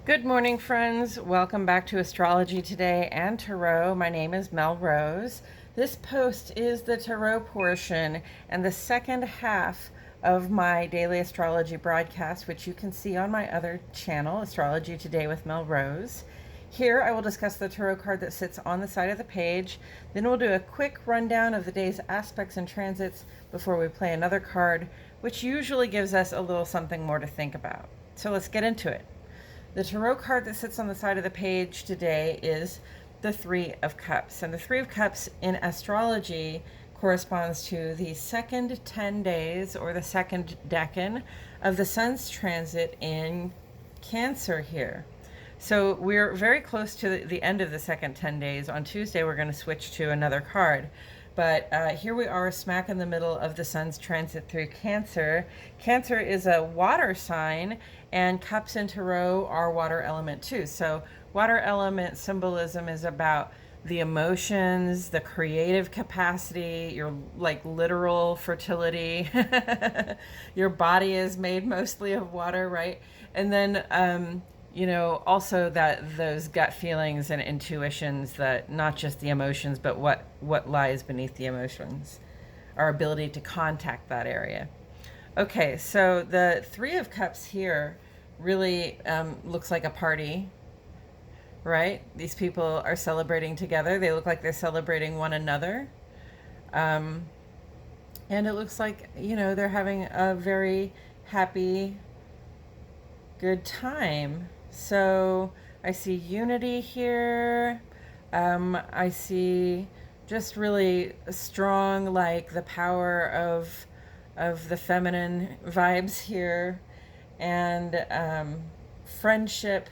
Good morning, friends. Welcome back to Astrology Today and Tarot. My name is Mel Rose. This post is the Tarot portion and the second half of my daily astrology broadcast, which you can see on my other channel, Astrology Today with Mel Rose. Here I will discuss the tarot card that sits on the side of the page. Then we'll do a quick rundown of the day's aspects and transits before we play another card, which usually gives us a little something more to think about. So let's get into it. The tarot card that sits on the side of the page today is the Three of Cups. And the Three of Cups in astrology corresponds to the second 10 days or the second decan of the sun's transit in Cancer here. So we're very close to the end of the second 10 days. On Tuesday, we're going to switch to another card. But here we are smack in the middle of the sun's transit through Cancer. Cancer is a water sign, and cups in tarot are water element too. So water element symbolism is about the emotions, the creative capacity, your like literal fertility. Your body is made mostly of water, right? And then also that those gut feelings and intuitions, that not just the emotions, but what lies beneath the emotions, our ability to contact that area. Okay, so the Three of Cups here really looks like a party, right? These people are celebrating together. They look like they're celebrating one another. And it looks like, they're having a very happy, good time. So I see unity here. I see just really strong, like the power of the feminine vibes here, and friendship,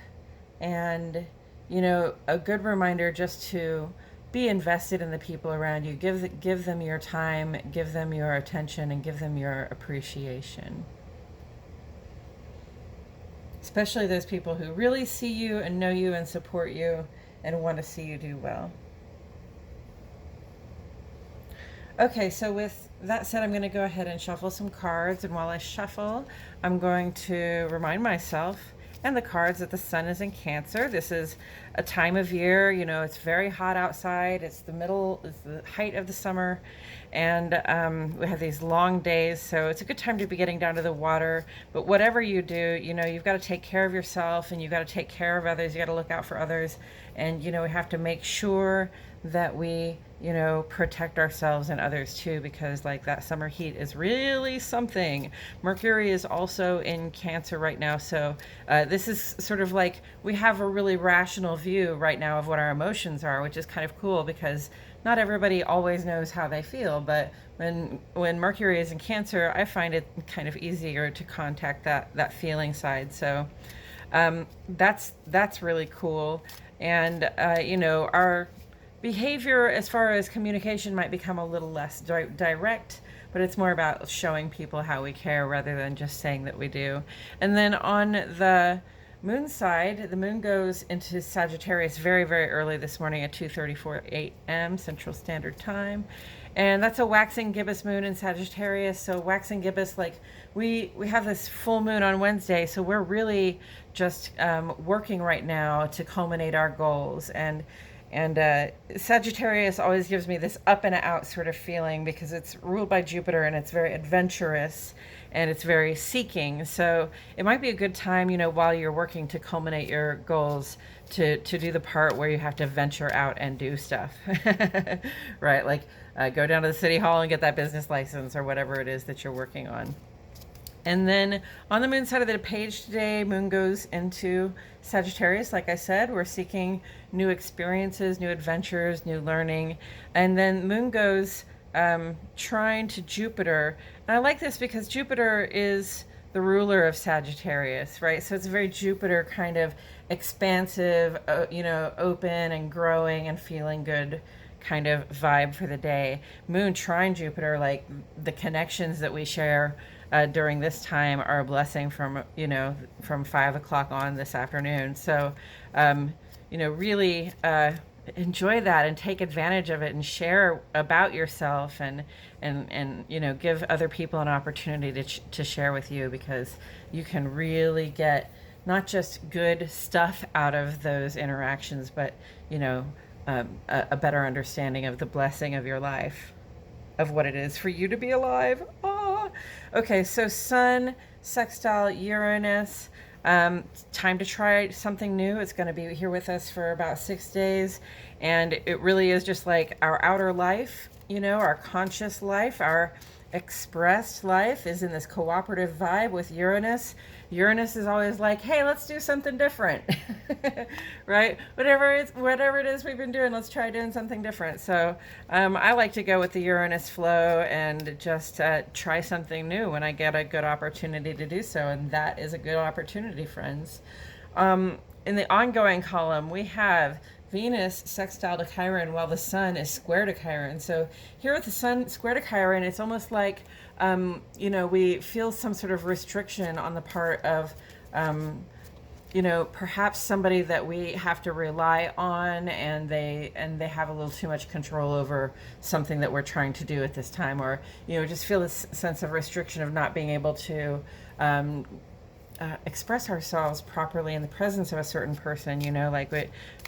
and a good reminder just to be invested in the people around you. Give them your time, give them your attention, and give them your appreciation. Especially those people who really see you and know you and support you and want to see you do well. Okay, so with that said, I'm going to go ahead and shuffle some cards. And while I shuffle, I'm going to remind myself and the cards that the sun is in Cancer. This is a time of year, it's very hot outside. It's the height of the summer, and we have these long days, so it's a good time to be getting down to the water. But whatever you do, you've got to take care of yourself, and you've got to take care of others. You got to look out for others, and we have to make sure that we protect ourselves and others too, because like that summer heat is really something. Mercury is also in Cancer right now, so this is sort of like we have a really rational view right now of what our emotions are, which is kind of cool because not everybody always knows how they feel. But when Mercury is in Cancer, I find it kind of easier to contact that feeling side. So that's really cool. And our behavior as far as communication might become a little less direct, but it's more about showing people how we care rather than just saying that we do. And then on the moon side, the moon goes into Sagittarius very, very early this morning at 2:34 a.m. Central Standard Time. And that's a waxing gibbous moon in Sagittarius. So waxing gibbous, like we have this full moon on Wednesday, so we're really just working right now to culminate our goals. And Sagittarius always gives me this up and out sort of feeling because it's ruled by Jupiter, and it's very adventurous and it's very seeking. So it might be a good time, while you're working to culminate your goals, to do the part where you have to venture out and do stuff, right? Like go down to the city hall and get that business license or whatever it is that you're working on. And then on the moon side of the page today, moon goes into Sagittarius. Like I said, we're seeking new experiences, new adventures, new learning. And then moon goes trine to Jupiter. And I like this because Jupiter is the ruler of Sagittarius, right? So it's a very Jupiter kind of expansive, open and growing and feeling good kind of vibe for the day. Moon trine Jupiter, like the connections that we share during this time are a blessing from 5 o'clock on this afternoon. So, really enjoy that and take advantage of it and share about yourself, and give other people an opportunity to share with you, because you can really get not just good stuff out of those interactions, but, you know, a better understanding of the blessing of your life, of what it is for you to be alive. Ah. Okay, so Sun, sextile Uranus. Time to try something new. It's going to be here with us for about 6 days. And it really is just like our outer life, you know, our conscious life, our expressed life is in this cooperative vibe with Uranus. Uranus is always like, hey, let's do something different, right? Whatever it is we've been doing, let's try doing something different. So I like to go with the Uranus flow and just try something new when I get a good opportunity to do so. And that is a good opportunity, friends. In the ongoing column, we have Venus sextile to Chiron while the Sun is square to Chiron. So here with the Sun square to Chiron, it's almost like, you know, we feel some sort of restriction on the part of, you know, perhaps somebody that we have to rely on, and they have a little too much control over something that we're trying to do at this time, or, you know, just feel this sense of restriction of not being able to express ourselves properly in the presence of a certain person, you know, like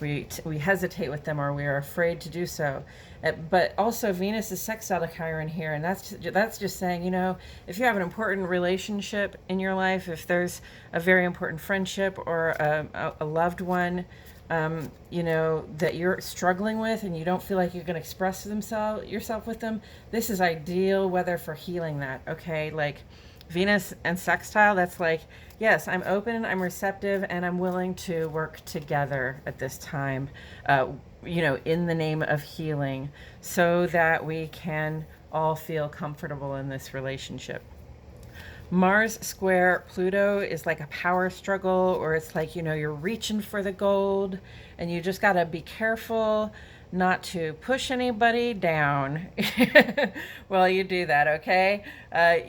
we hesitate with them, or we are afraid to do so. But also Venus is sextile to Chiron here, and that's just saying, you know, if you have an important relationship in your life, if there's a very important friendship or a loved one, you know, that you're struggling with and you don't feel like you can express yourself with them, this is ideal weather for healing that, okay? Like Venus and sextile, that's like, yes, I'm open, I'm receptive, and I'm willing to work together at this time, you know, in the name of healing, so that we can all feel comfortable in this relationship. Mars square Pluto is like a power struggle, or it's like, you know, you're reaching for the gold and you just got to be careful not to push anybody down while you do that, okay?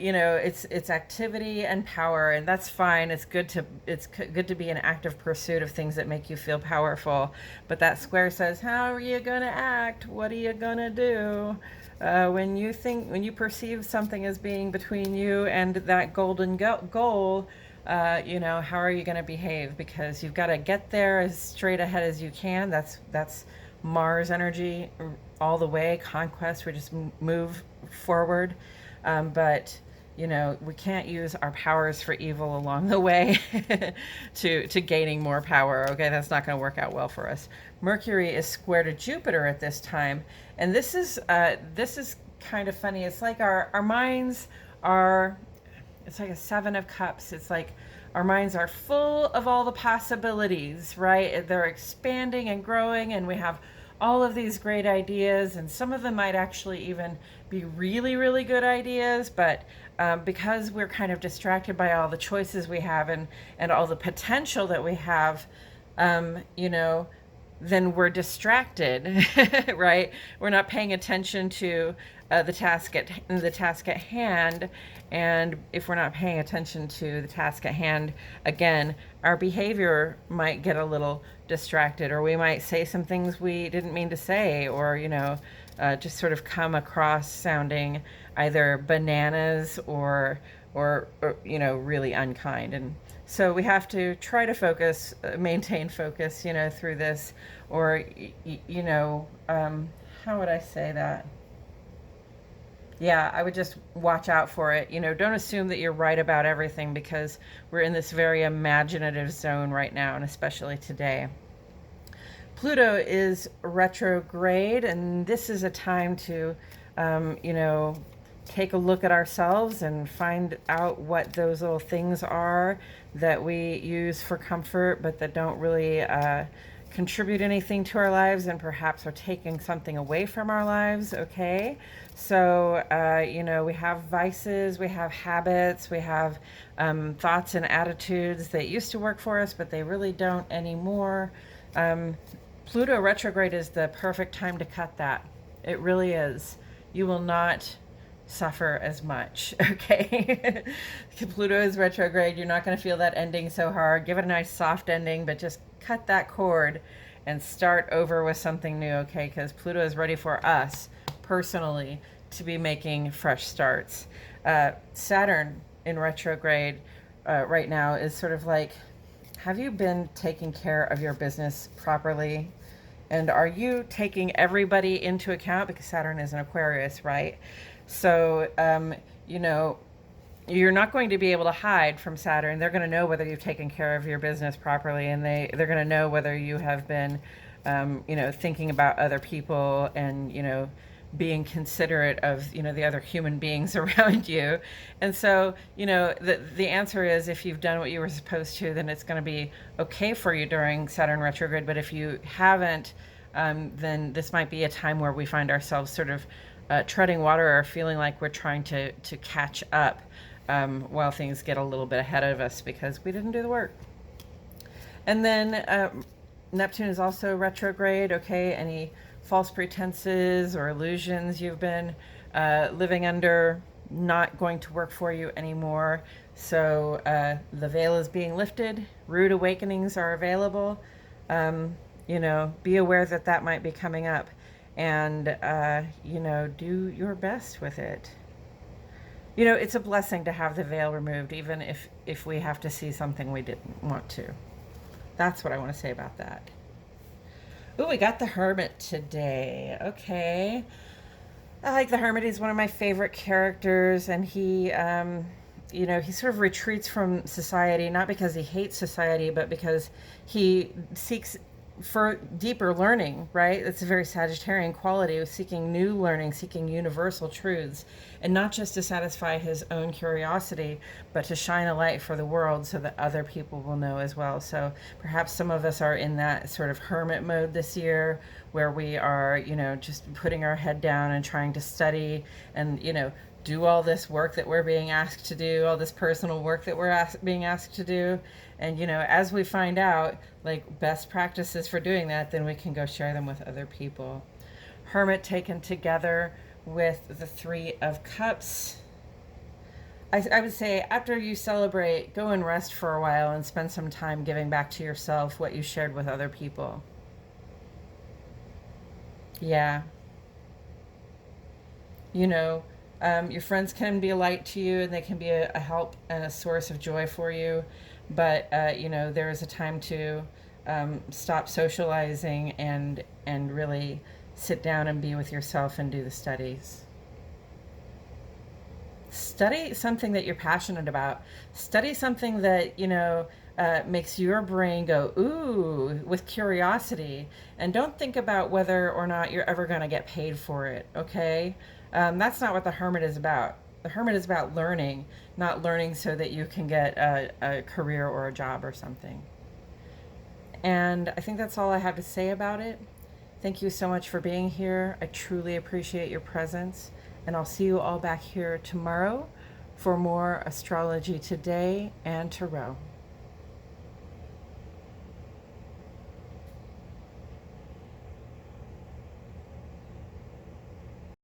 You know, it's activity and power, and that's fine. It's good to be in active pursuit of things that make you feel powerful. But that square says, how are you gonna act? What are you gonna do? When you perceive something as being between you and that golden goal, you know, how are you going to behave? Because you've got to get there as straight ahead as you can. That's Mars energy all the way. Conquest, we just move forward. But, you know, we can't use our powers for evil along the way to gaining more power. Okay, that's not going to work out well for us. Mercury is square to Jupiter at this time, and this is kind of funny. It's like our minds are, it's like a 7 of Cups. It's like our minds are full of all the possibilities, right? They're expanding and growing, and we have all of these great ideas, and some of them might actually even be really, really good ideas, but because we're kind of distracted by all the choices we have and all the potential that we have, you know, then we're distracted, right? We're not paying attention to the task at hand, and if we're not paying attention to the task at hand, again, our behavior might get a little distracted, or we might say some things we didn't mean to say, or, you know, just sort of come across sounding either bananas or you know, really unkind. And so we have to try to focus, maintain focus, you know, through this, or, you know, how would I say that? Yeah, I would just watch out for it. You know, don't assume that you're right about everything, because we're in this very imaginative zone right now, and especially today. Pluto is retrograde, and this is a time to, you know, take a look at ourselves and find out what those little things are that we use for comfort, but that don't really contribute anything to our lives, and perhaps are taking something away from our lives, okay? So, you know, we have vices, we have habits, we have thoughts and attitudes that used to work for us, but they really don't anymore. Pluto retrograde is the perfect time to cut that. It really is. You will not suffer as much, okay? Pluto is retrograde. You're not going to feel that ending so hard. Give it a nice soft ending, but just cut that cord and start over with something new, okay? Because Pluto is ready for us personally to be making fresh starts. Saturn in retrograde right now is sort of like have you been taking care of your business properly? And are you taking everybody into account? Because Saturn is an Aquarius, right? So, you know, you're not going to be able to hide from Saturn. They're going to know whether you've taken care of your business properly, and they're going to know whether you have been, thinking about other people and, being considerate of, the other human beings around you. And so, the answer is if you've done what you were supposed to, then it's going to be okay for you during Saturn retrograde. But if you haven't, then this might be a time where we find ourselves sort of treading water or feeling like we're trying to catch up while things get a little bit ahead of us because we didn't do the work. And then Neptune is also retrograde, okay? Any false pretenses or illusions you've been living under, not going to work for you anymore. So the veil is being lifted. Rude awakenings are available. Be aware that that might be coming up. And, do your best with it. It's a blessing to have the veil removed, even if we have to see something we didn't want to. That's what I want to say about that. Ooh, we got the Hermit today. Okay. I like the Hermit. He's one of my favorite characters, and he sort of retreats from society, not because he hates society, but because he seeks for deeper learning, right? It's a very Sagittarian quality of seeking new learning, seeking universal truths, and not just to satisfy his own curiosity, but to shine a light for the world so that other people will know as well. So perhaps some of us are in that sort of hermit mode this year where we are, just putting our head down and trying to study and, do all this work that we're being asked to do, all this personal work that we're being asked to do. And, as we find out, like, best practices for doing that, then we can go share them with other people. Hermit taken together with the Three of Cups. I would say after you celebrate, go and rest for a while and spend some time giving back to yourself what you shared with other people. Yeah. Your friends can be a light to you and they can be a help and a source of joy for you. But, there is a time to stop socializing and really sit down and be with yourself and do the studies. Study something that you're passionate about. Study something that, makes your brain go, ooh, with curiosity. And don't think about whether or not you're ever going to get paid for it, okay? That's not what the Hermit is about. The Hermit is about learning, not learning so that you can get a career or a job or something. And I think that's all I have to say about it. Thank you so much for being here. I truly appreciate your presence. And I'll see you all back here tomorrow for more Astrology Today and Tarot.